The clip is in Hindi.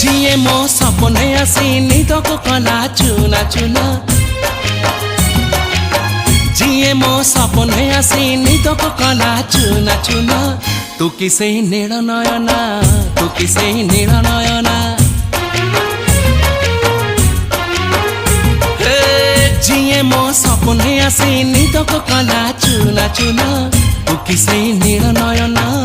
जिए मो सपने आसी निदक कला चुना चुना जिए मो सपने आसी निदक कला चुना चुना तू किसे नील नयना तू किसे नील नयना जिए मो सपने आसी निदक कला चुना चुना तू किसे नील नयना।